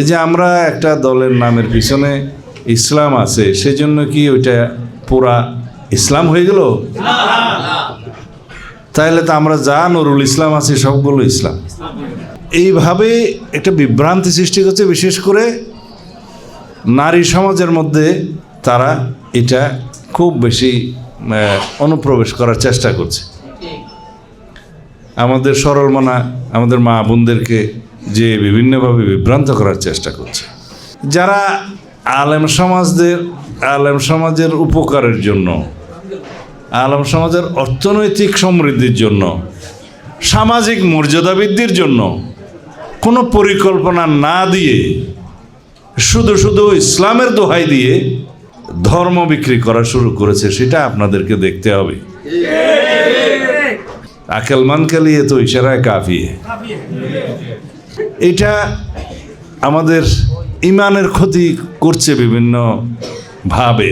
এই যে আমরা একটা দলের নামের পিছনে ইসলাম আছে, সেজন্য কি ওইটা পুরা ইসলাম হয়ে গেল? তাহলে তো আমরা যা নুরুল ইসলাম আছি সবগুলো ইসলাম। এইভাবে একটা বিভ্রান্তি সৃষ্টি করছে, বিশেষ করে নারী সমাজের মধ্যে। তারা এটা খুব বেশি অনুপ্রবেশ করার চেষ্টা করছে। আমাদের সরল মনা আমাদের মা বোনদেরকে যে বিভিন্নভাবে বিভ্রান্ত করার চেষ্টা করছে। যারা আলেম সমাজের উপকারের জন্য, আলেম সমাজের অর্থনৈতিক সমৃদ্ধির জন্য, সামাজিক মর্যাদা বৃদ্ধির জন্য কোনো পরিকল্পনা না দিয়ে শুধু শুধু ইসলামের দোহাই দিয়ে ধর্ম বিক্রি করা শুরু করেছে, সেটা আপনাদেরকে দেখতে হবে। আকেলমান কে লিয়ে তো ইশারায় কাফি। এটা আমাদের ইমানের ক্ষতি করছে বিভিন্ন ভাবে।